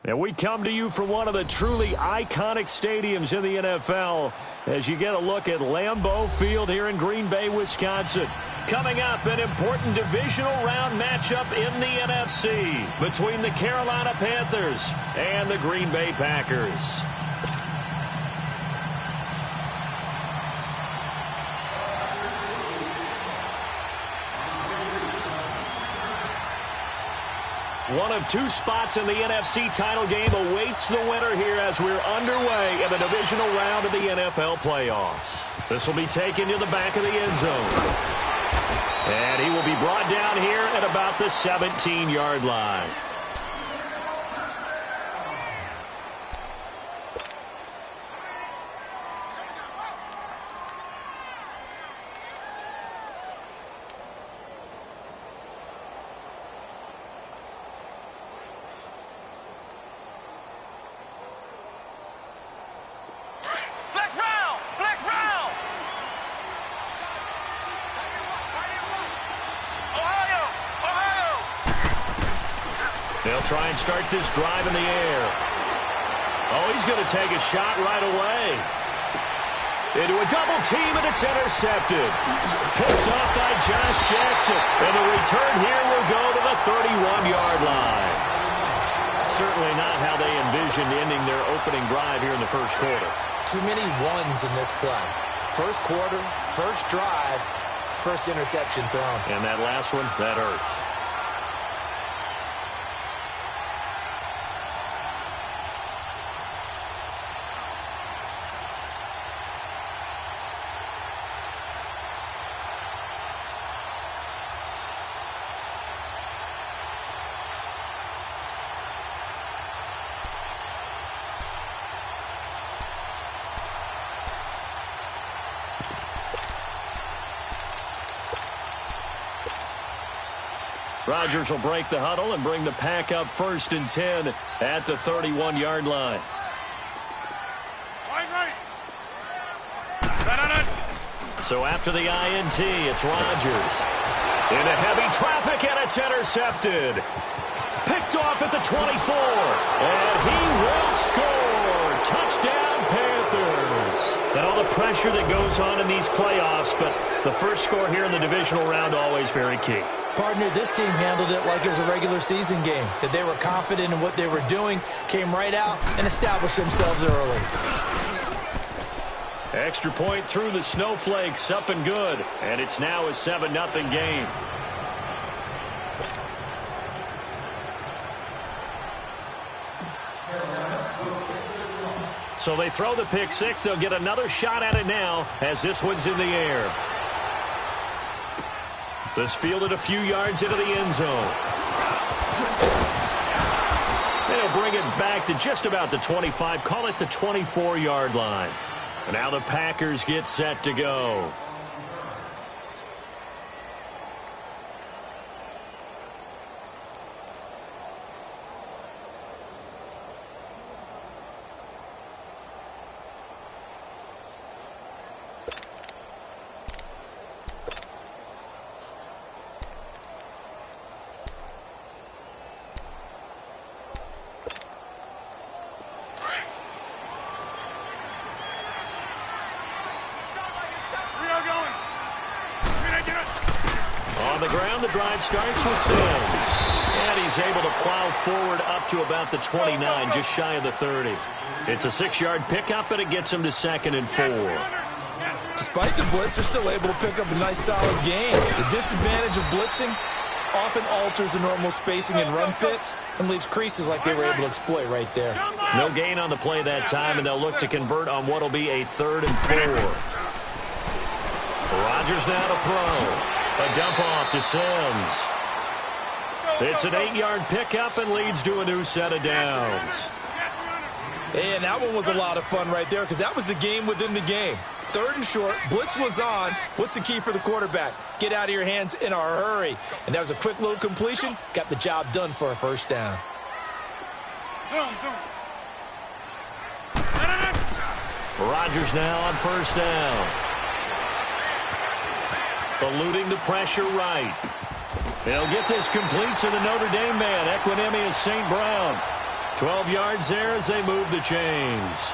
And we come to you from one of the truly iconic stadiums in the NFL as you get a look at Lambeau Field here in Green Bay, Wisconsin. Coming up, an important divisional round matchup in the NFC between the Carolina Panthers and the Green Bay Packers. One of two spots in the NFC title game awaits the winner here as we're underway in the divisional round of the NFL playoffs. This will be taken to the back of the end zone. And he will be brought down here at about the 17-yard line. They'll try and start this drive in the air. Oh, he's going to take a shot right away. Into a double team, and it's intercepted. Picked off by Josh Jackson. And the return here will go to the 31-yard line. Certainly not how they envisioned ending their opening drive here in the first quarter. Too many ones in this play. First quarter, first drive, first interception thrown. And that last one, that hurts. Rodgers will break the huddle and bring the pack up 1st and 10 at the 31-yard line. So after the INT, it's Rodgers. Into heavy traffic, and it's intercepted. Picked off at the 24. And he will score. Touchdown, Panthers. And all the pressure that goes on in these playoffs, but the first score here in the divisional round always very key. Partner, this team handled it like it was a regular season game, that they were confident in what they were doing, came right out and established themselves early. Extra point through the snowflakes, up and good. And it's now a 7-0 game. So they throw the pick six. They'll get another shot at it now as this one's in the air. This fielded a few yards into the end zone. They'll bring it back to just about the 25. Call it the 24-yard line. And now the Packers get set to go. On the ground, the drive starts with Sims. And he's able to plow forward up to about the 29, just shy of the 30. It's a 6-yard pickup, and it gets him to 2nd and 4. Despite the blitz, they're still able to pick up a nice, solid gain. The disadvantage of blitzing often alters the normal spacing and run fits and leaves creases like they were able to exploit right there. No gain on the play that time, and they'll look to convert on what will be a 3rd and 4. Rodgers now to throw. A dump off to Sims. It's an 8-yard pickup and leads to a new set of downs. And that one was a lot of fun right there because that was the game within the game. 3rd and short, blitz was on. What's the key for the quarterback? Get out of your hands in a hurry. And that was a quick little completion. Got the job done for a 1st down. Rodgers now on 1st down. Eluding the pressure right. They'll get this complete to the Notre Dame man, Equinemius St. Brown. 12 yards there as they move the chains.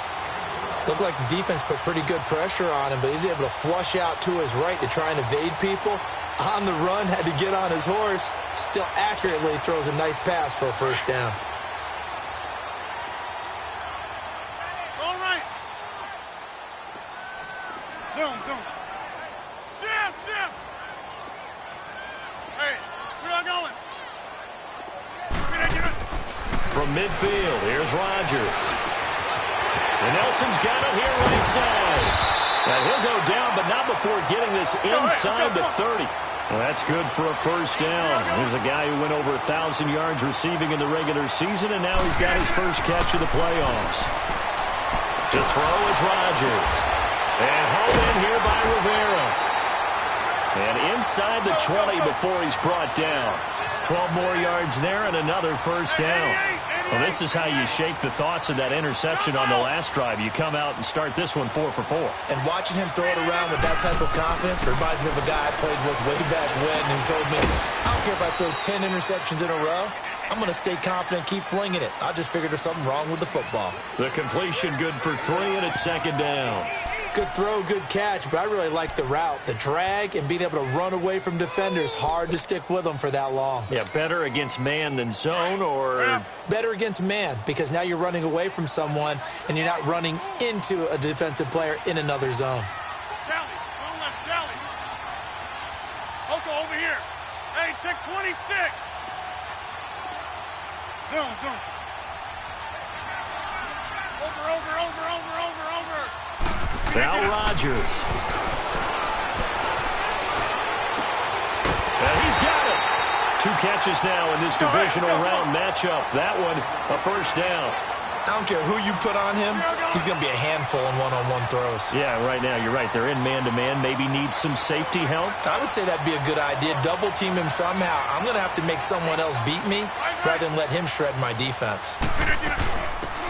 Looked like the defense put pretty good pressure on him, but he's able to flush out to his right to try and evade people. On the run, had to get on his horse. Still accurately throws a nice pass for a first down. All right. Zoom. Shift. Hey, where y'all going? Get it. From midfield, here's Rodgers. And Nelson's got it here right side. And he'll go down, but not before getting this inside the 30. Well, that's good for a first down. Here's a guy who went over 1,000 yards receiving in the regular season, and now he's got his first catch of the playoffs. To throw is Rodgers. And home in here by Rivera. And inside the 20 before he's brought down. 12 more yards there and another first down. Well, this is how you shake the thoughts of that interception on the last drive. You come out and start this one 4 for 4. And watching him throw it around with that type of confidence reminds me of a guy I played with way back when who told me, I don't care if I throw 10 interceptions in a row. I'm going to stay confident, keep flinging it. I just figured there's something wrong with the football. The completion good for 3, and it's second down. Good throw, good catch, but I really like the route. The drag and being able to run away from defenders, hard to stick with them for that long. Yeah, better against man than zone, or? Better against man, because now you're running away from someone and you're not running into a defensive player in another zone. Dally, one left, Dally. Oko, over here. Hey, check 26. Zoom. Over. Now Rodgers. And he's got it. 2 catches now in this divisional round matchup. That one, a first down. I don't care who you put on him, he's going to be a handful in one-on-one throws. Yeah, right now, you're right. They're in man-to-man. Maybe need some safety help. I would say that'd be a good idea. Double team him somehow. I'm going to have to make someone else beat me rather than let him shred my defense.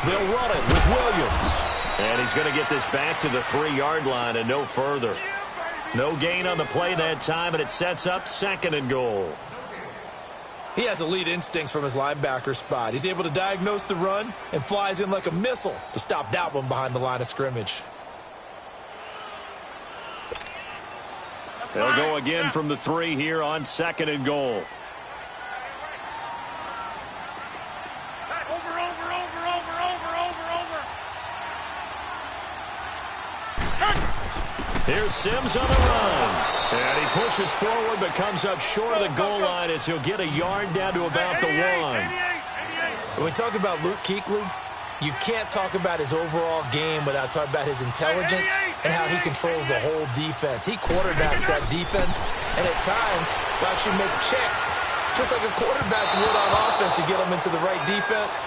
They'll run it with Williams. And he's going to get this back to the 3-yard line and no further. No gain on the play that time, and it sets up 2nd and goal. He has elite instincts from his linebacker spot. He's able to diagnose the run and flies in like a missile to stop that one behind the line of scrimmage. They'll go again from the 3 here on 2nd and goal. Here's Sims on the run. And he pushes forward but comes up short of the goal line as he'll get a yard down to about the 1. When we talk about Luke Kuechly, you can't talk about his overall game without talking about his intelligence and how he controls the whole defense. He quarterbacks that defense, and at times will actually make checks, just like a quarterback would on offense to get them into the right defense.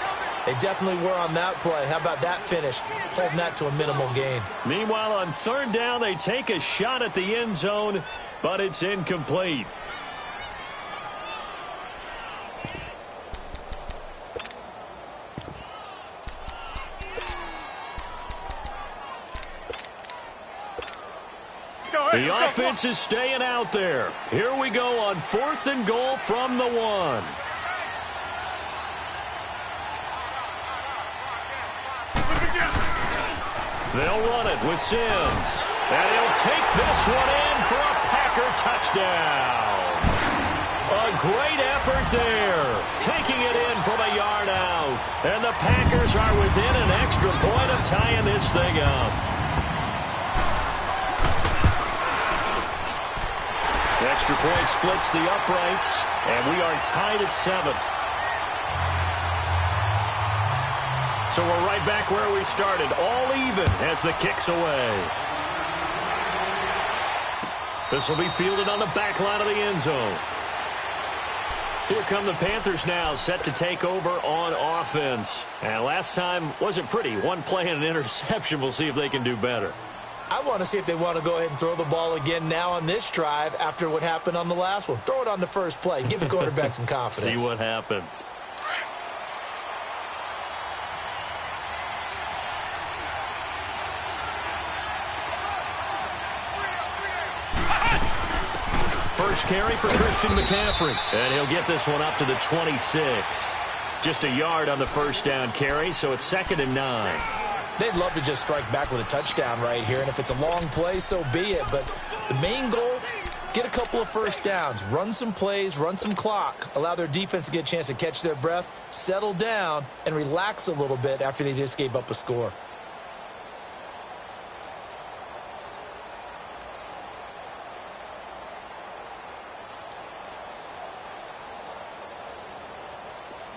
They definitely were on that play. How about that finish? Holding that to a minimal gain. Meanwhile, on 3rd down, they take a shot at the end zone, but it's incomplete. The offense is staying out there. Here we go on 4th and goal from the 1. They'll run it with Sims. And he'll take this one in for a Packer touchdown. A great effort there. Taking it in from a yard out. And the Packers are within an extra point of tying this thing up. The extra point splits the uprights. And we are tied at 7. So we're right back where we started, all even as the kick's away. This will be fielded on the back line of the end zone. Here come the Panthers now, set to take over on offense. And last time wasn't pretty. 1 play and an interception. We'll see if they can do better. I want to see if they want to go ahead and throw the ball again now on this drive after what happened on the last one. Throw it on the first play. Give the quarterback some confidence. See what happens. First carry for Christian McCaffrey. And he'll get this one up to the 26. Just a yard on the first down carry, so it's 2nd and 9. They'd love to just strike back with a touchdown right here, and if it's a long play, so be it. But the main goal, get a couple of first downs, run some plays, run some clock, allow their defense to get a chance to catch their breath, settle down, and relax a little bit after they just gave up a score.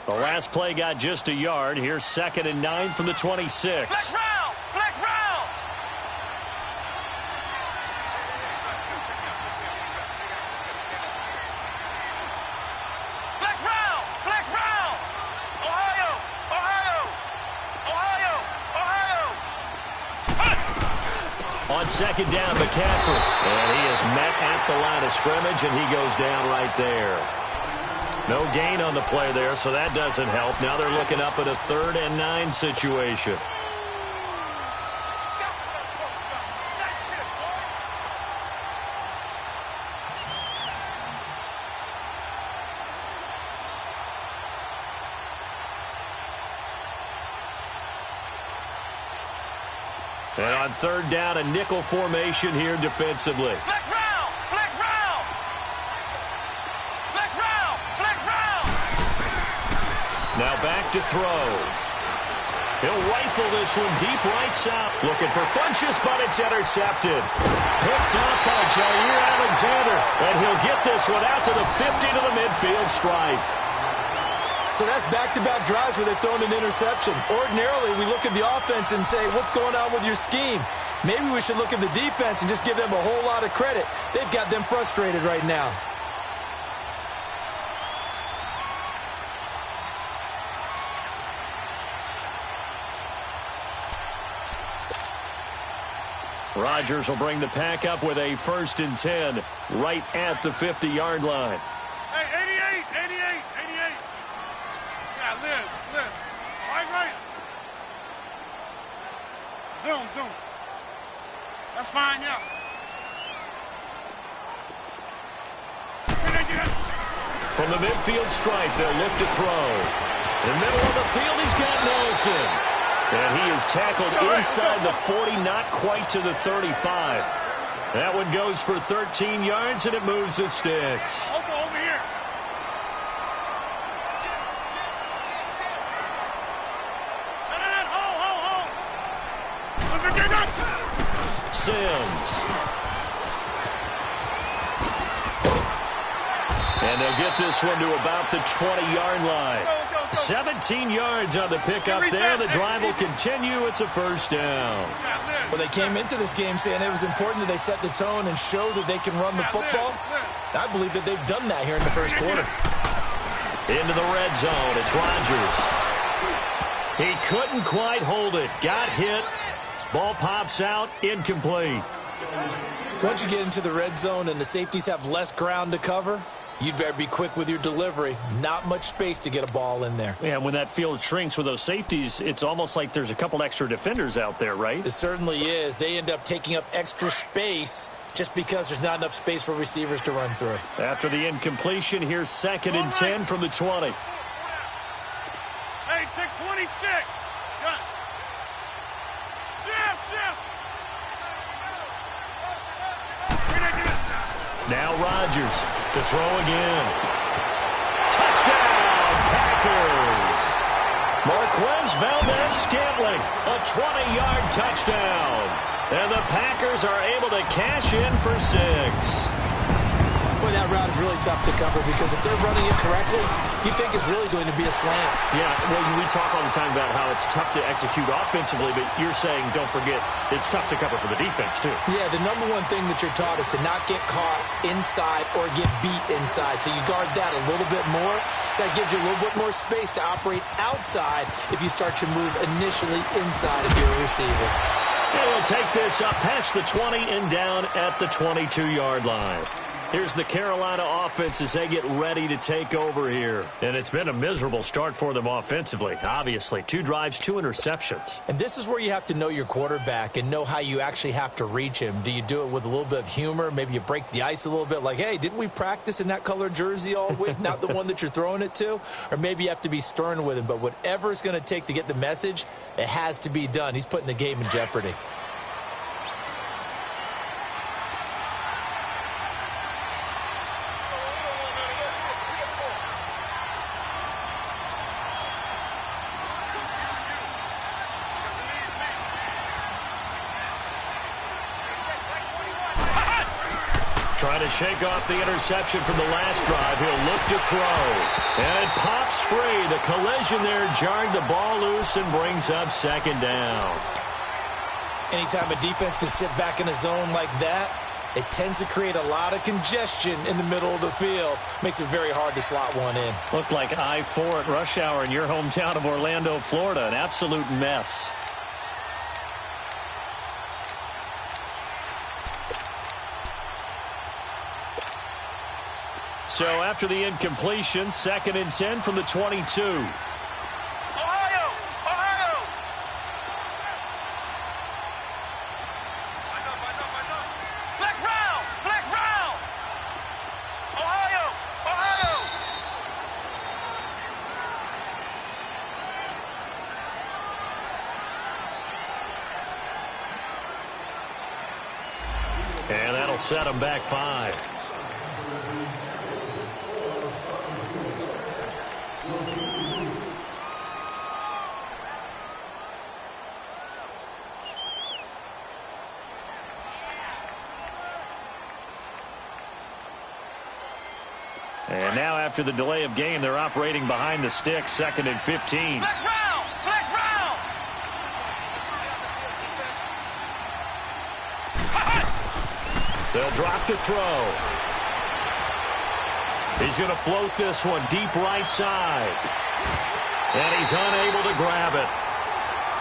The last play got just a yard. Here's 2nd and 9 from the 26. Flex round! Flex round! Flex round! Flex round! Ohio! Ohio! Ohio! Ohio! On 2nd down, McCaffrey. And he is met at the line of scrimmage, and he goes down right there. No gain on the play there, so that doesn't help. Now they're looking up at a 3rd and 9 situation. And on 3rd down, a nickel formation here defensively. Flex round! Flex round! Flex round! Flex round! Now back to throw. He'll rifle this one deep right side. Looking for Funchess, but it's intercepted. Picked up by Jair Alexander. And he'll get this one out to the 50 to the midfield stripe. So that's back-to-back drives where they've thrown an interception. Ordinarily, we look at the offense and say, what's going on with your scheme? Maybe we should look at the defense and just give them a whole lot of credit. They've got them frustrated right now. Rodgers will bring the pack up with a 1st and 10 right at the 50-yard line. Hey, 88, 88, 88. Yeah, Liz. Right. Zoom. That's fine, yeah. From the midfield stripe, they'll look to throw. In the middle of the field, he's got Nelson. And he is tackled inside the 40, not quite to the 35. That one goes for 13 yards, and it moves the sticks. Over here. Sims. And they'll get this one to about the 20-yard line. 17 yards on the pickup there. The drive will continue. It's a 1st down. Well, they came into this game saying it was important that they set the tone and show that they can run the football. I believe that they've done that here in the 1st quarter. Into the red zone. It's Rodgers. He couldn't quite hold it. Got hit. Ball pops out. Incomplete. Once you get into the red zone and the safeties have less ground to cover, you'd better be quick with your delivery. Not much space to get a ball in there. Yeah, when that field shrinks with those safeties, it's almost like there's a couple extra defenders out there, right? It certainly is. They end up taking up extra space just because there's not enough space for receivers to run through. After the incompletion, here's 2nd and 10 from the 20. Hey, check 26. Gun. Now Rodgers to throw again. Touchdown, Packers. Marquez Valdez-Scantling, a 20-yard touchdown. And the Packers are able to cash in for 6. Boy, that route is really tough to cover because if they're running it correctly, you think it's really going to be a slant. Yeah, well, we talk all the time about how it's tough to execute offensively, but you're saying, don't forget, it's tough to cover for the defense, too. Yeah, the number one thing that you're taught is to not get caught inside or get beat inside. So you guard that a little bit more. So that gives you a little bit more space to operate outside if you start your move initially inside of your receiver. They will take this up past the 20 and down at the 22-yard line. Here's the Carolina offense as they get ready to take over here. And it's been a miserable start for them offensively, obviously. 2 drives, 2 interceptions. And this is where you have to know your quarterback and know how you actually have to reach him. Do you do it with a little bit of humor? Maybe you break the ice a little bit like, hey, didn't we practice in that color jersey all week? Not the one that you're throwing it to? Or maybe you have to be stern with him. But whatever it's going to take to get the message, it has to be done. He's putting the game in jeopardy. Trying to shake off the interception from the last drive. He'll look to throw. And it pops free. The collision there jarred the ball loose and brings up 2nd down. Anytime a defense can sit back in a zone like that, it tends to create a lot of congestion in the middle of the field. Makes it very hard to slot one in. Looked like I-4 at rush hour in your hometown of Orlando, Florida. An absolute mess. So after the incompletion, 2nd and 10 from the 22. Ohio! Ohio! Flex round! Flex round! Ohio! Ohio! And that'll set them back 5. And now after the delay of game, they're operating behind the sticks, 2nd and 15. Flex round! Flex round! They'll drop to throw. He's going to float this one deep right side. And he's unable to grab it.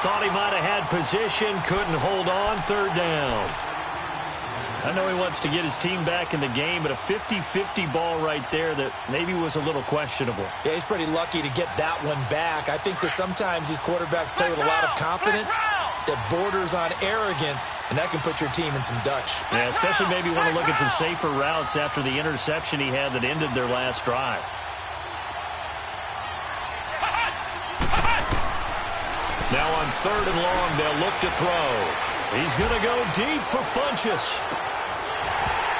Thought he might have had position, couldn't hold on, 3rd down. I know he wants to get his team back in the game, but a 50-50 ball right there that maybe was a little questionable. Yeah, he's pretty lucky to get that one back. I think that sometimes these quarterbacks play with a lot of confidence that borders on arrogance, and that can put your team in some Dutch. Yeah, especially maybe want to look at some safer routes after the interception he had that ended their last drive. Now on 3rd and long, they'll look to throw. He's going to go deep for Funchess.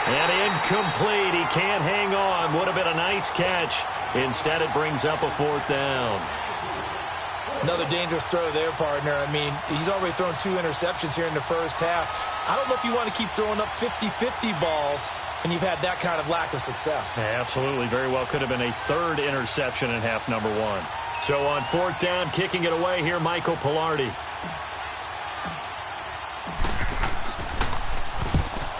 And incomplete. He can't hang on. Would have been a nice catch. Instead, it brings up a 4th down. Another dangerous throw there, partner. I mean, he's already thrown 2 interceptions here in the first half. I don't know if you want to keep throwing up 50-50 balls when you've had that kind of lack of success. Yeah, absolutely. Very well could have been a 3rd interception in half number 1. So on 4th down, kicking it away here, Michael Pilardi.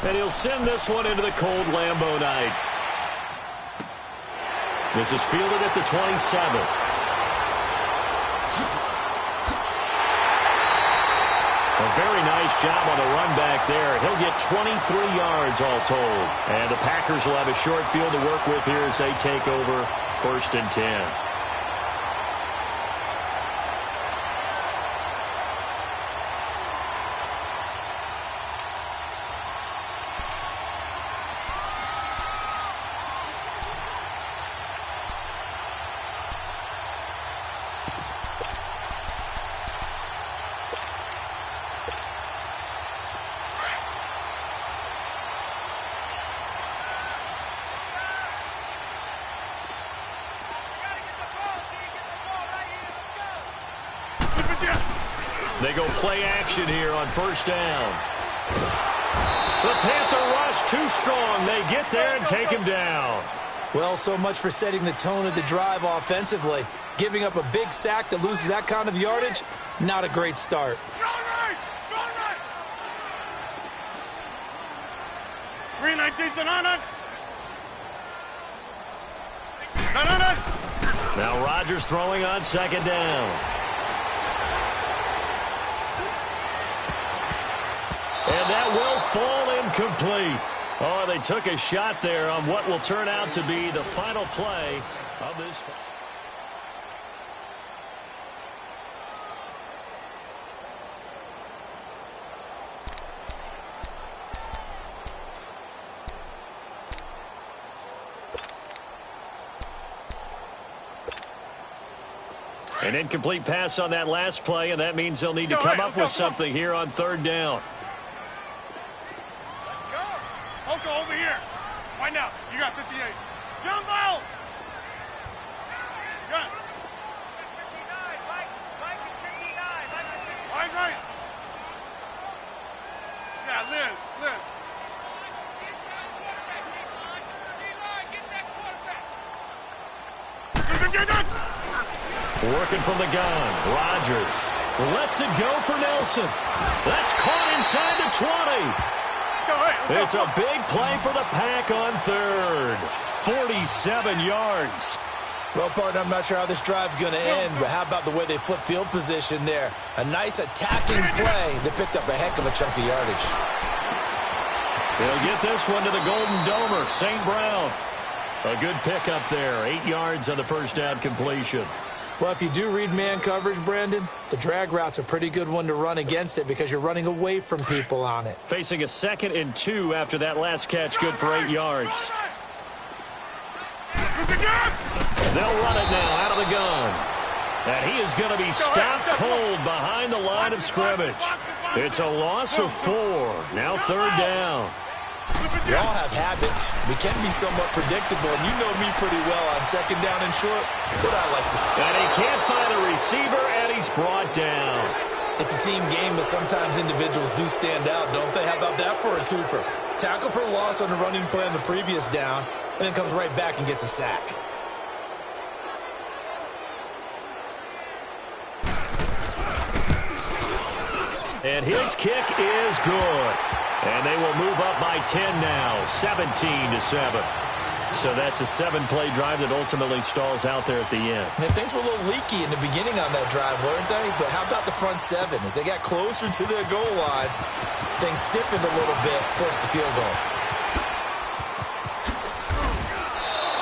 And he'll send this one into the cold Lambeau night. This is fielded at the 27. A very nice job on the run back there. He'll get 23 yards all told. And the Packers will have a short field to work with here as they take over 1st and 10. They go play action here on 1st down. The Panther rush too strong. They get there and take him down. Well, so much for setting the tone of the drive offensively. Giving up a big sack that loses that kind of yardage, not a great start. Green 19 to 900. Now Rodgers throwing on 2nd down. And that will fall incomplete. Oh, they took a shot there on what will turn out to be the final play of this. An incomplete pass on that last play, and that means they'll need to come up with something here on third down. Let's go. Oko, over here. Find out. You got 58. Jumbo! Good. 59. Mike is 59. Right. Yeah, Liz. Get that quarterback. Working from the gun. Rodgers lets it go for Nelson. That's caught inside the 20. It's a big play for the Pack on third. 47 yards. Well, partner, I'm not sure how this drive's going to end, but how about the way they flip field position there? A nice attacking play that picked up a heck of a chunk of yardage. They'll get this one to the Golden Domer, St. Brown. A good pickup there. 8 yards on the first down completion. Well, if you do read man coverage, Brandon, the drag route's a pretty good one to run against it because you're running away from people on it. Facing a 2nd and 2 after that last catch, good for 8 yards. They'll run it now out of the gun. And he is going to be stopped cold behind the line of scrimmage. It's a loss of 4. Now third down. We all have habits. We can be somewhat predictable, and you know me pretty well on second down and short. What I like to see. And he can't find a receiver, and he's brought down. It's a team game, but sometimes individuals do stand out, don't they? How about that for a twofer? Tackle for a loss on the running play on the previous down, and then comes right back and gets a sack. And his kick is good. And they will move up by 10 now, 17-7. So that's a 7-play drive that ultimately stalls out there at the end. And things were a little leaky in the beginning on that drive, weren't they? But how about the front 7? As they got closer to their goal line, things stiffened a little bit, forced the field goal.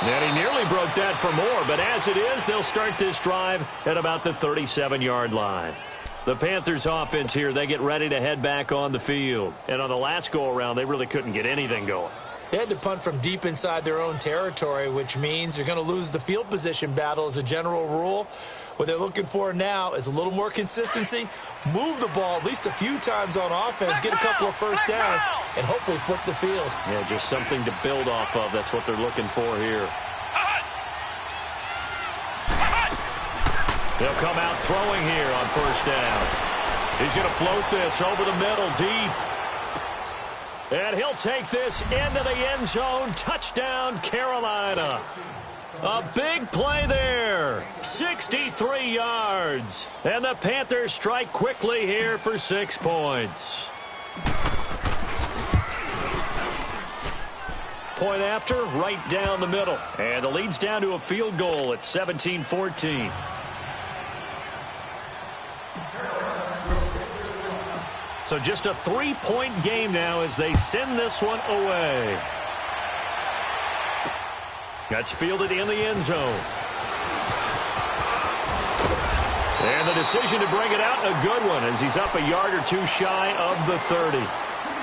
And he nearly broke that for more, but as it is, they'll start this drive at about the 37-yard line. The Panthers offense here, they get ready to head back on the field. And on the last go-around, they really couldn't get anything going. They had to punt from deep inside their own territory, which means you're going to lose the field position battle as a general rule. What they're looking for now is a little more consistency, move the ball at least a few times on offense, get a couple of first downs, and hopefully flip the field. Yeah, just something to build off of. That's what they're looking for here. They'll come out throwing here on first down. He's going to float this over the middle deep. And he'll take this into the end zone. Touchdown, Carolina. A big play there. 63 yards. And the Panthers strike quickly here for 6 points. Point after, right down the middle. And the lead's down to a field goal at 17-14. So just a 3-point game now as they send this one away. That's fielded in the end zone. And the decision to bring it out, a good one, as he's up a yard or two shy of the 30.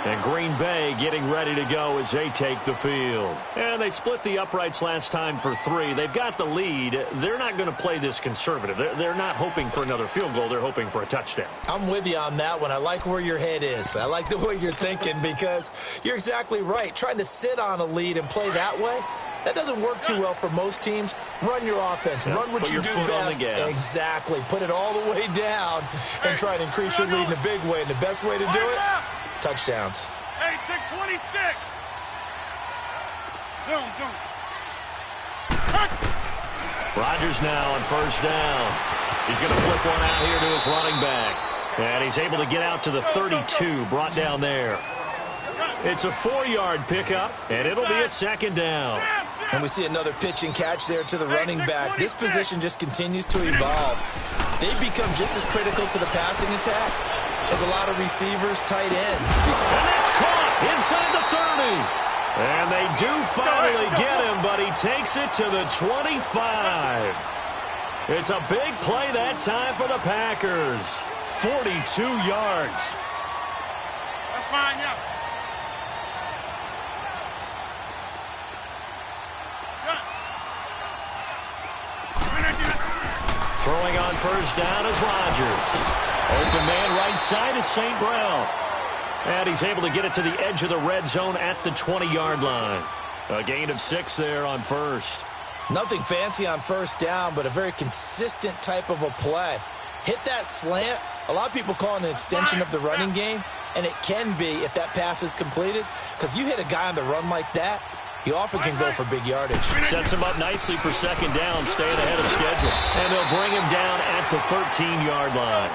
And Green Bay getting ready to go as they take the field. And they split the uprights last time for 3. They've got the lead. They're not going to play this conservative. They're not hoping for another field goal. They're hoping for a touchdown. I'm with you on that one. I like where your head is. I like the way you're thinking because you're exactly right. Trying to sit on a lead and play that way, that doesn't work too well for most teams. Run your offense. Run what you do best. Exactly. Put it all the way down and try to increase your lead in a big way. And the best way to do it, touchdowns. Hey, tick 26. Zoom. Rodgers now on first down. He's going to flip one out here to his running back. And he's able to get out to the 32, brought down there. It's a 4-yard pickup, and it'll be a second down. And we see another pitch and catch there to the running back. This position just continues to evolve. They've become just as critical to the passing attack as a lot of receivers, tight ends. And that's caught inside the 30. And they do finally get him, but he takes it to the 25. It's a big play that time for the Packers. 42 yards. That's fine, yeah. Throwing on first down is Rodgers. Open man right side is St. Brown. And he's able to get it to the edge of the red zone at the 20-yard line. A gain of 6 there on first. Nothing fancy on first down, but a very consistent type of a play. Hit that slant. A lot of people call it an extension of the running game, and it can be if that pass is completed, because you hit a guy on the run like that, he often can go for big yardage. Sets him up nicely for second down, staying ahead of schedule. And they'll bring him down at the 13-yard line.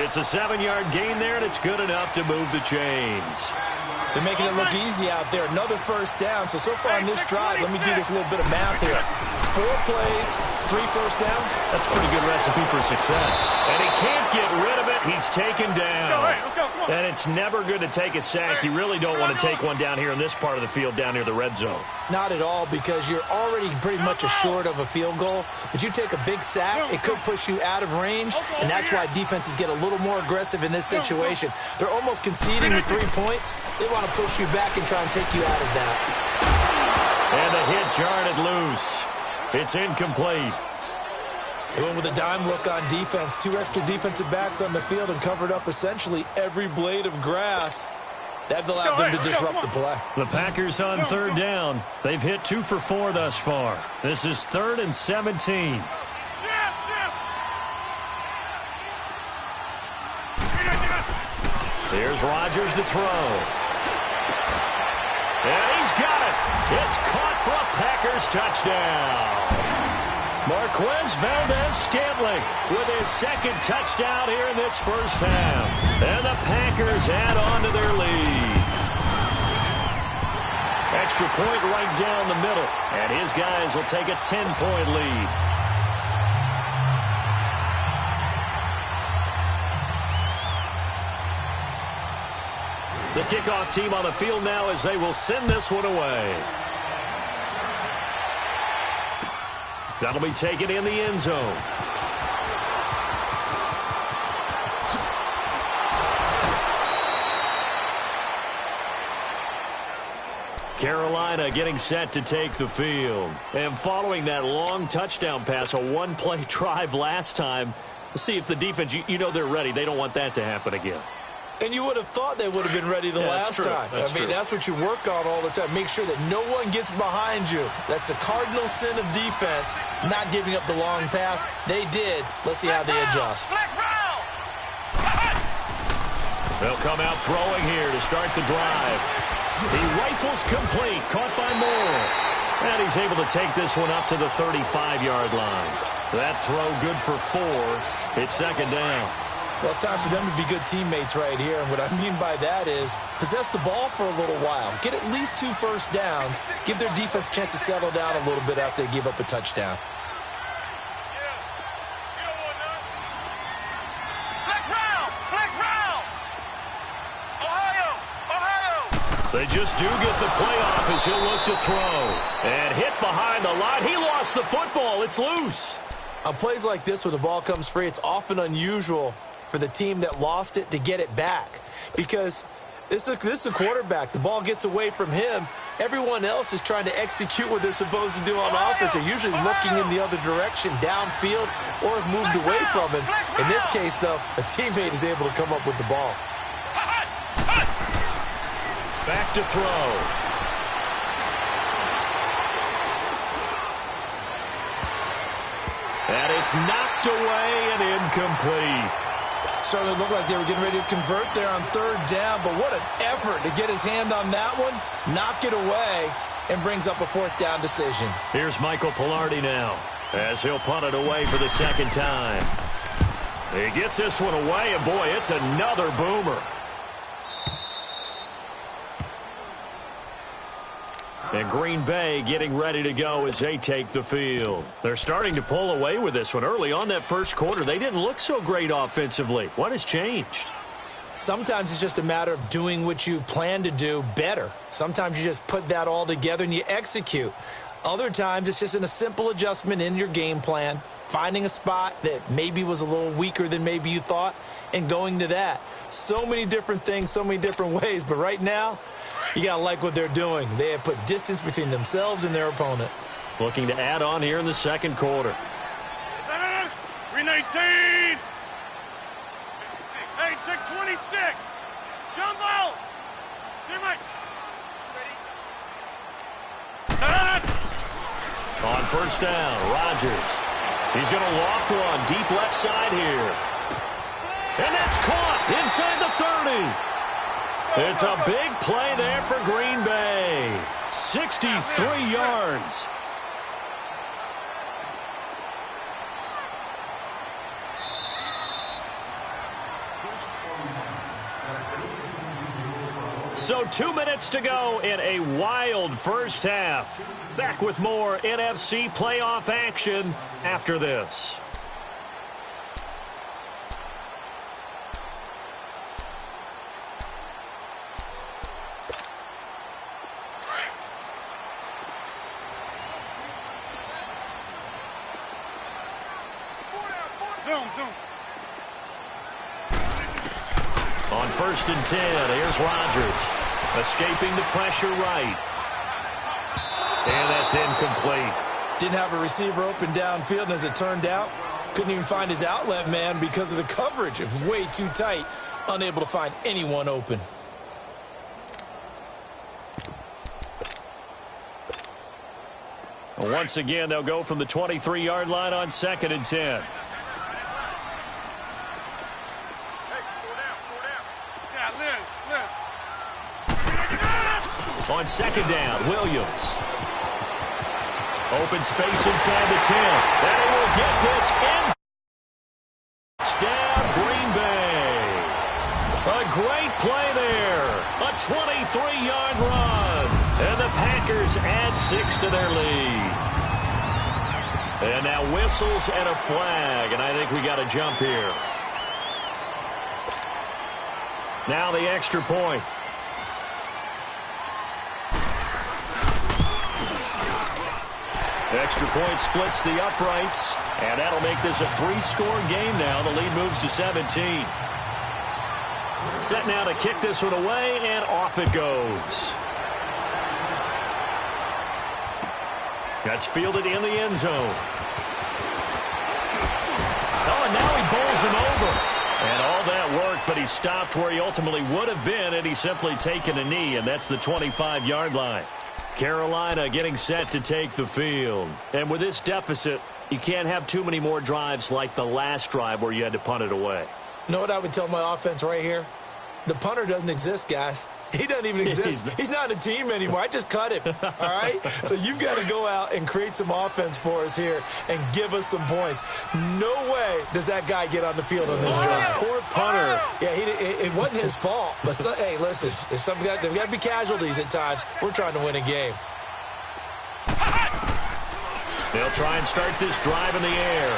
It's a 7-yard gain there, and it's good enough to move the chains. They're making it look easy out there. Another first down. So far on this drive, let me do this little bit of math here. 4 plays, 3 first downs. That's a pretty good recipe for success. And he can't get rid of it. He's taken down. Let's go, come on. And it's never good to take a sack. You really don't want to take one down here in this part of the field, down near the red zone. Not at all, because you're already pretty much assured of a field goal. But you take a big sack, it could push you out of range, and that's why defenses get a little more aggressive in this situation. They're almost conceding the 3 points. They want to push you back and try and take you out of that. And the hit jarred it loose. It's incomplete. They went with a dime look on defense. 2 extra defensive backs on the field and covered up essentially every blade of grass. That allowed them to disrupt the play. The Packers on third down. They've hit 2 for 4 thus far. This is 3rd and 17. Here's Rodgers to throw. And he's got it. It's caught for a Packers touchdown. Marquez Valdez-Scantling with his 2nd touchdown here in this first half. And the Packers add on to their lead. Extra point right down the middle. And his guys will take a 10-point lead. The kickoff team on the field now as they will send this one away. That'll be taken in the end zone. Carolina getting set to take the field. And following that long touchdown pass, a one-play drive last time, let's see if the defense, you know they're ready. They don't want that to happen again. And you would have thought they would have been ready the last time. That's what you work on all the time. Make sure that no one gets behind you. That's the cardinal sin of defense, not giving up the long pass. They did. Let's see how they adjust. They'll come out throwing here to start the drive. He rifles complete, caught by Moore. And he's able to take this one up to the 35-yard line. That throw good for 4. It's 2nd down. Well, it's time for them to be good teammates right here. And what I mean by that is possess the ball for a little while. Get at least 2 first downs. Give their defense a chance to settle down a little bit after they give up a touchdown. They just do get the play off as he'll look to throw. And hit behind the line. He lost the football. It's loose. On plays like this where the ball comes free, it's often unusual for the team that lost it to get it back. Because this is a quarterback. The ball gets away from him. Everyone else is trying to execute what they're supposed to do on offense. They're usually looking in the other direction, downfield, or have moved away from him. In this case, though, a teammate is able to come up with the ball. Back to throw. And it's knocked away and incomplete. Starting to look like they were getting ready to convert there on 3rd down, but what an effort to get his hand on that one, knock it away, and brings up a 4th down decision. Here's Michael Pilardi now as he'll punt it away for the 2nd time. He gets this one away, and boy, it's another boomer. And Green Bay getting ready to go as they take the field. They're starting to pull away with this one. Early on that first quarter, they didn't look so great offensively. What has changed? Sometimes it's just a matter of doing what you plan to do better. Sometimes you just put that all together and you execute. Other times it's just a simple adjustment in your game plan, finding a spot that maybe was a little weaker than maybe you thought, and going to that. So many different things, so many different ways, but right now, you got to like what they're doing. They have put distance between themselves and their opponent. Looking to add on here in the second quarter. 319. Hey, check 26. Jumbo. Teammate. On first down, Rodgers. He's going to loft one deep left side here. And that's caught inside the 30. It's a big play there for Green Bay. 63 yards. So 2 minutes to go in a wild first half. Back with more NFC playoff action after this. Zoom. On first and 10, here's Rodgers. Escaping the pressure right. And that's incomplete. Didn't have a receiver open downfield, and as it turned out, couldn't even find his outlet man because of the coverage. It was way too tight, unable to find anyone open. Once again, they'll go from the 23-yard line on second and 10. On second down, Williams. Open space inside the 10. And he will get this in. Touchdown, Green Bay. A great play there. A 23-yard run. And the Packers add 6 to their lead. And now whistles and a flag. And I think we got a jump here. Now the extra point. Extra point splits the uprights, and that'll make this a 3-score game now. The lead moves to 17. Set now to kick this one away, and off it goes. That's fielded in the end zone. Oh, and now he bowls him over. And all that work, but he stopped where he ultimately would have been, and he's simply taken a knee, and that's the 25-yard line. Carolina getting set to take the field. And with this deficit, you can't have too many more drives like the last drive where you had to punt it away. You know what I would tell my offense right here? The punter doesn't exist, guys. He doesn't even exist. He's not a team anymore. I just cut him, all right? So you've got to go out and create some offense for us here and give us some points. No way does that guy get on the field on this drive. Poor punter. Yeah, it wasn't his fault. But, hey, listen, there's got to be casualties at times. We're trying to win a game. They'll try and start this drive in the air.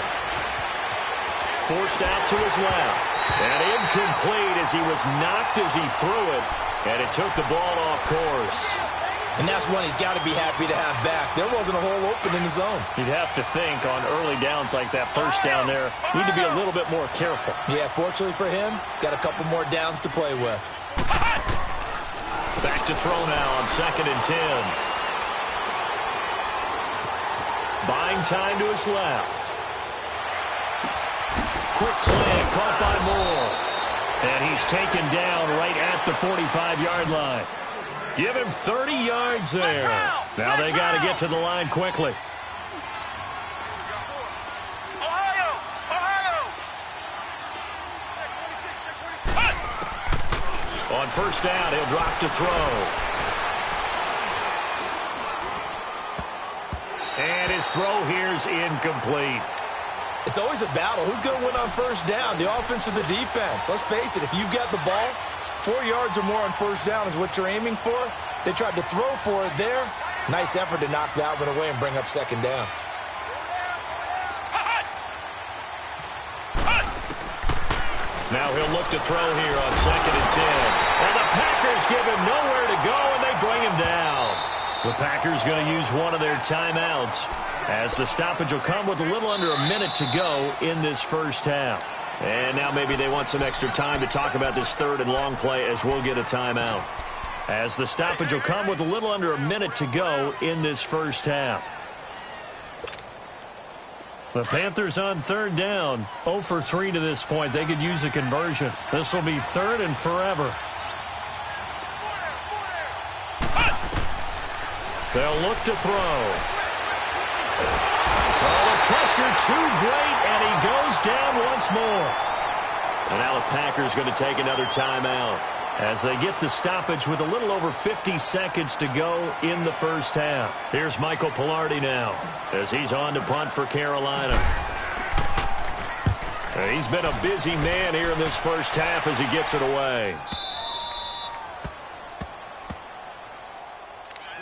Forced out to his left. And incomplete as he was knocked as he threw it. And it took the ball off course. And that's one he's got to be happy to have back. There wasn't a hole open in the zone. You'd have to think on early downs like that first down there, need to be a little bit more careful. Yeah, fortunately for him, got a couple more downs to play with. Back to throw now on second and 10. Buying time to his left. Quick slant, caught by Moore. And he's taken down right at the 45-yard line. Give him 30 yards there. Now they got to get to the line quickly. On first down, he'll drop to throw. And his throw here's incomplete. It's always a battle. Who's going to win on first down, the offense or the defense? Let's face it, if you've got the ball, 4 yards or more on first down is what you're aiming for. They tried to throw for it there. Nice effort to knock that one away and bring up second down. Now he'll look to throw here on 2nd and 10. And the Packers give him nowhere to go, and they bring him down. The Packers going to use one of their timeouts, as the stoppage will come with a little under a minute to go in this first half. And now maybe they want some extra time to talk about this 3rd and long play, as we'll get a timeout. As the stoppage will come with a little under a minute to go in this first half. The Panthers on 3rd down, 0 for 3 to this point. They could use a conversion. This will be 3rd and forever. They'll look to throw. Oh, the pressure too great, and he goes down once more. And now the Packers going to take another timeout as they get the stoppage with a little over 50 seconds to go in the first half. Here's Michael Pilardi now as he's on to punt for Carolina. He's been a busy man here in this first half as he gets it away.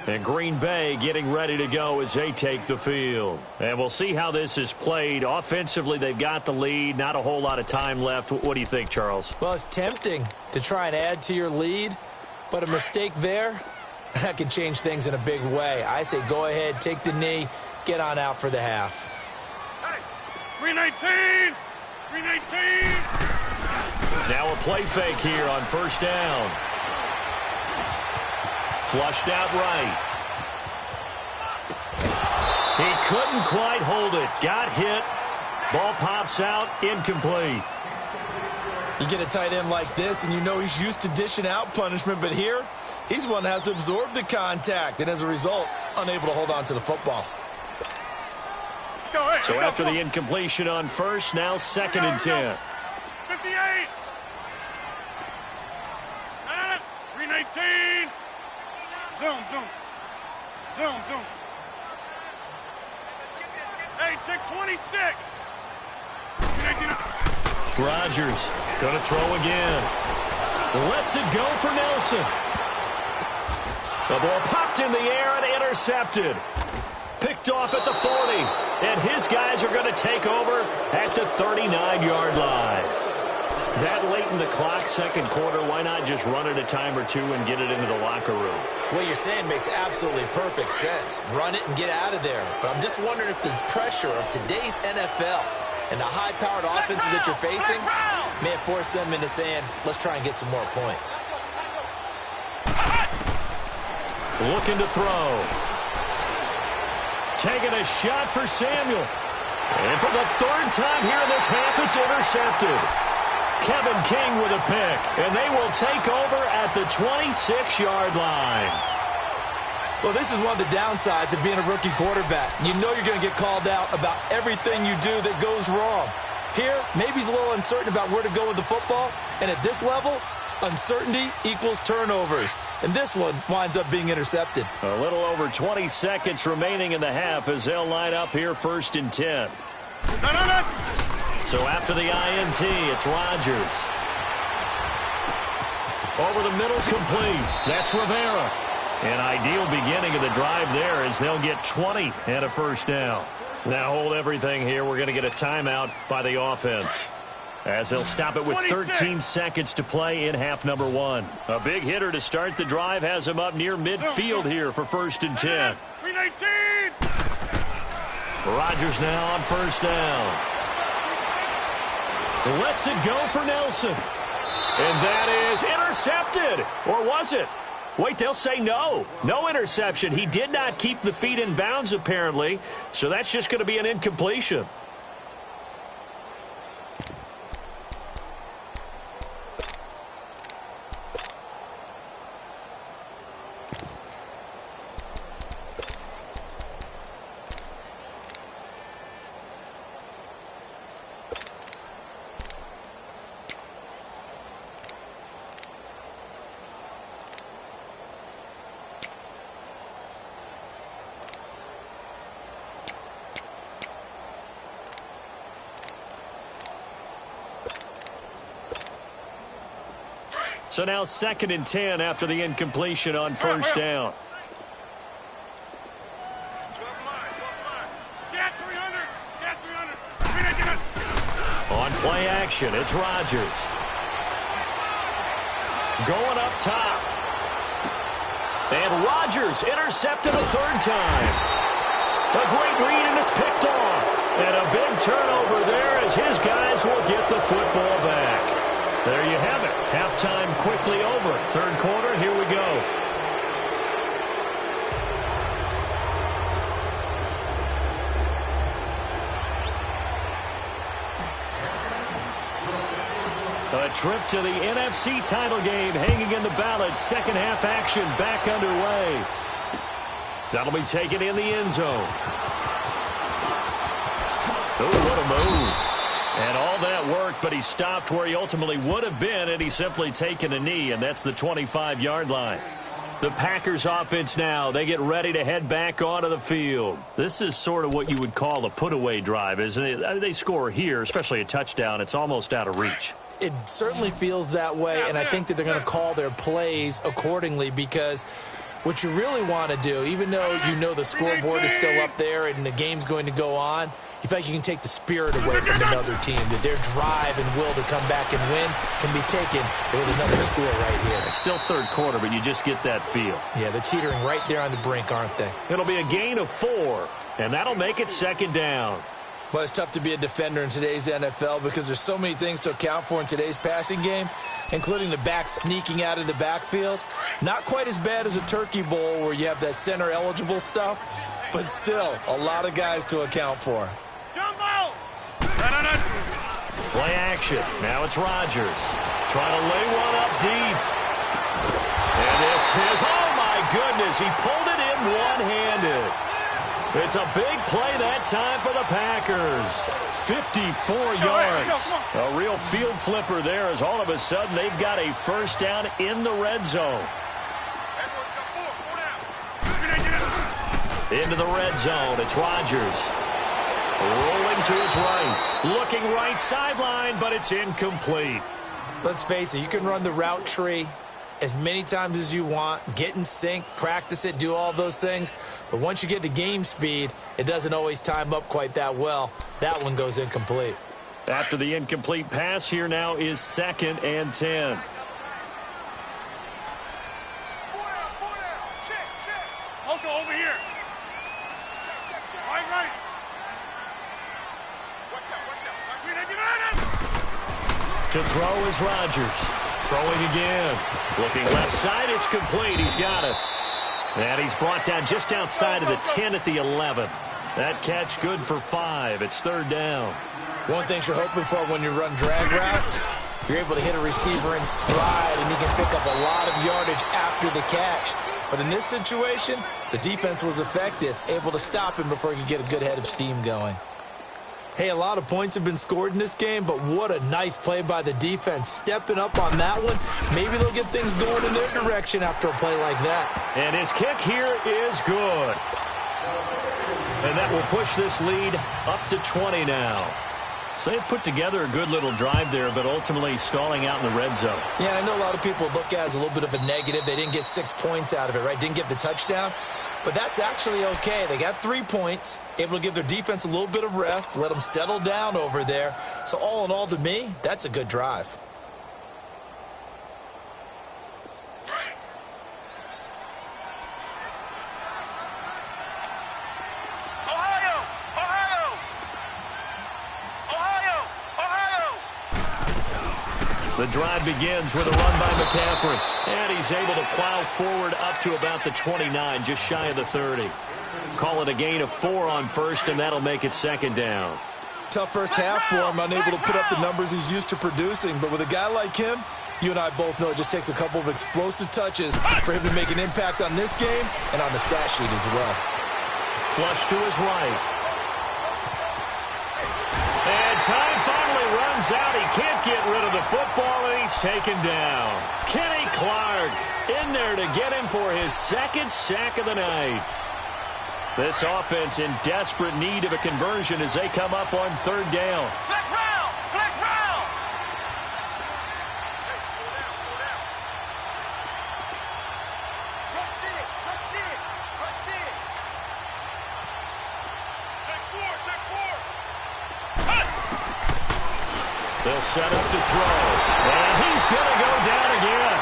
And Green Bay getting ready to go as they take the field. And we'll see how this is played. Offensively, they've got the lead. Not a whole lot of time left. What do you think, Charles? Well, it's tempting to try and add to your lead, but a mistake there, that can change things in a big way. I say go ahead, take the knee, get on out for the half. Hey, 319! 319! Now a play fake here on 1st down. Flushed out right. He couldn't quite hold it. Got hit. Ball pops out. Incomplete. You get a tight end like this, and you know he's used to dishing out punishment, but here, he's the one that has to absorb the contact, and as a result, unable to hold on to the football. So after the incompletion on 1st, now 2nd and 10. 58! 319! Zoom. Hey, check 26. Rodgers going to throw again. Lets it go for Nelson. The ball popped in the air and intercepted. Picked off at the 40. And his guys are going to take over at the 39-yard line. That late in the clock, 2nd quarter, why not just run it a time or two and get it into the locker room? What you're saying makes absolutely perfect sense. Run it and get out of there. But I'm just wondering if the pressure of today's NFL and the high-powered offenses that you're facing may have forced them into saying, let's try and get some more points. Looking to throw. Taking a shot for Samuel. And for the 3rd time here in this half, it's intercepted. Kevin King with a pick, and they will take over at the 26-yard line. Well, this is one of the downsides of being a rookie quarterback. You know you're going to get called out about everything you do that goes wrong. Here, maybe he's a little uncertain about where to go with the football, and at this level, uncertainty equals turnovers. And this one winds up being intercepted. A little over 20 seconds remaining in the half as they'll line up here 1st and 10. So after the INT, it's Rodgers. Over the middle, complete. That's Rivera. An ideal beginning of the drive there as they'll get 20 and a 1st down. Now hold everything here. We're going to get a timeout by the offense, as they'll stop it with 13 seconds to play in half number 1. A big hitter to start the drive has him up near midfield here for 1st and 10. 319! Rodgers now on 1st down. Lets it go for Nelson. And that is intercepted. Or was it? Wait, they'll say no. No interception. He did not keep the feet in bounds, apparently. So that's just going to be an incompletion. So now 2nd and 10 after the incompletion on 1st down. On play action, it's Rodgers. Going up top. And Rodgers intercepted a third time. A great read, and it's picked off. And a big turnover there as his guys will get the football back. There you have it. Halftime quickly over. Third quarter, here we go. A trip to the NFC title game hanging in the balance. Second half action back underway. That'll be taken in the end zone. Oh, what a move. And all that work, but he stopped where he ultimately would have been, and he's simply taken a knee, and that's the 25-yard line. The Packers offense now, they get ready to head back onto the field. This is sort of what you would call a put-away drive, isn't it? I mean, they score here, especially a touchdown. It's almost out of reach. It certainly feels that way, and I think that they're going to call their plays accordingly because what you really want to do, even though you know the scoreboard is still up there and the game's going to go on, you feel like you can take the spirit away from another team, that their drive and will to come back and win can be taken with another score right here. It's still third quarter, but you just get that feel. Yeah, they're teetering right there on the brink, aren't they? It'll be a gain of 4, and that'll make it second down. Well, it's tough to be a defender in today's NFL because there's so many things to account for in today's passing game, including the back sneaking out of the backfield. Not quite as bad as a turkey bowl where you have that center-eligible stuff, but still a lot of guys to account for. Jumbo! Play action. Now it's Rodgers. Trying to lay one up deep. And this is, oh my goodness, he pulled it in one-handed. It's a big play that time for the Packers. 54 yards. A real field flipper there as all of a sudden they've got a first down in the red zone. Into the red zone. It's Rodgers. Rolling to his right. Looking right sideline, but it's incomplete. Let's face it, you can run the route tree as many times as you want, get in sync, practice it, do all those things. But once you get to game speed, it doesn't always time up quite that well. That one goes incomplete. After the incomplete pass, here now is 2nd and 10. Oko, over here. Right. To throw is Rodgers. Throwing again. Looking left side, it's complete. He's got it. And he's brought down just outside of the 10 at the 11. That catch good for 5. It's third down. One thing you're hoping for when you run drag routes, you're able to hit a receiver in stride, and he can pick up a lot of yardage after the catch. But in this situation, the defense was effective, able to stop him before he could get a good head of steam going. Hey, a lot of points have been scored in this game, but what a nice play by the defense. Stepping up on that one, maybe they'll get things going in their direction after a play like that. And his kick here is good. And that will push this lead up to 20 now. So they put together a good little drive there, but ultimately stalling out in the red zone. Yeah, I know a lot of people look at it as a little bit of a negative. They didn't get 6 points out of it, right? Didn't get the touchdown. But that's actually okay. They got 3 points, able to give their defense a little bit of rest, let them settle down over there. So all in all, to me, that's a good drive. The drive begins with a run by McCaffrey. And he's able to plow forward up to about the 29, just shy of the 30. Call it a gain of 4 on first, and that'll make it second down. Tough first half for him, unable to put up the numbers he's used to producing. But with a guy like him, you and I both know it just takes a couple of explosive touches for him to make an impact on this game and on the stat sheet as well. Flush to his right. And time finally runs out. He can't get rid of the football, and he's taken down. Kenny Clark in there to get him for his 2nd sack of the night. This offense in desperate need of a conversion as they come up on third down. Flex round! Flex round! They'll set up to throw. And he's going to go down again.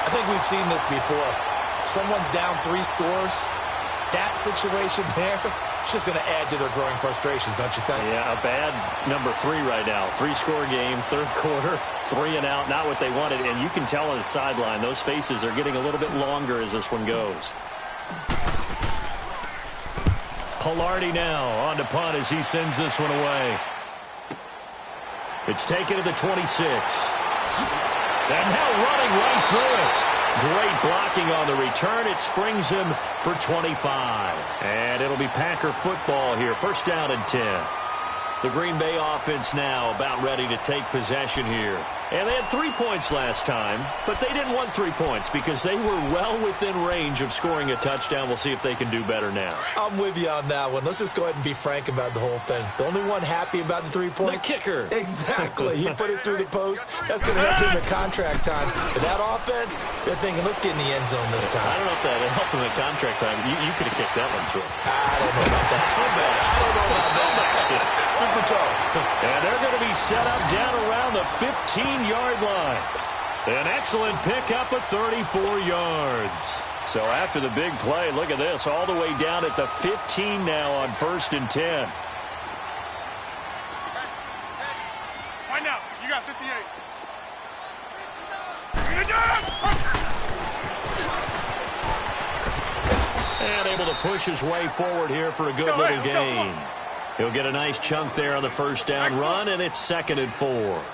I think we've seen this before. Someone's down 3 scores. That situation there, it's just going to add to their growing frustrations, don't you think? Yeah, a bad number 3 right now. 3-score game, third quarter, 3 and out, not what they wanted. And you can tell on the sideline, those faces are getting a little bit longer as this one goes. Pilardi now on to punt as he sends this one away. It's taken to the 26. And now running right through it. Great blocking on the return. It springs him for 25. And it'll be Packer football here. First down and 10. The Green Bay offense now about ready to take possession here. And they had 3 points last time, but they didn't want 3 points because they were well within range of scoring a touchdown. We'll see if they can do better now. I'm with you on that one. Let's just go ahead and be frank about the whole thing. The only one happy about the 3-point? The kicker. Exactly. He put it through the post. That's going to help him at contract time. But that offense, they're thinking, let's get in the end zone this time. I don't know if that helped him at contract time. You could have kicked that one through. I don't know about that. I don't know about that. Super toe. And they're going to be set up down around the 15-yard line. An excellent pickup of 34 yards. So after the big play, look at this, all the way down at the 15 now on 1st and 10. Find out. You got 58. And able to push his way forward here for a good little gain. He'll get a nice chunk there on the first down run, and it's 2nd and 4.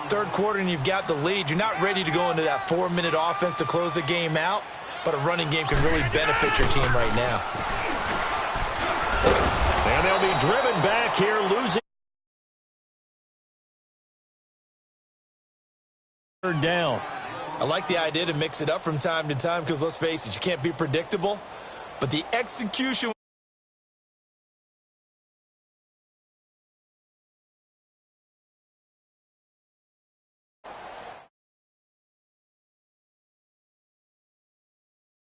Third quarter and you've got the lead. You're not ready to go into that 4-minute offense to close the game out, but a running game can really benefit your team right now. And they'll be driven back here, losing third down. I like the idea to mix it up from time to time because, let's face it, you can't be predictable, but the execution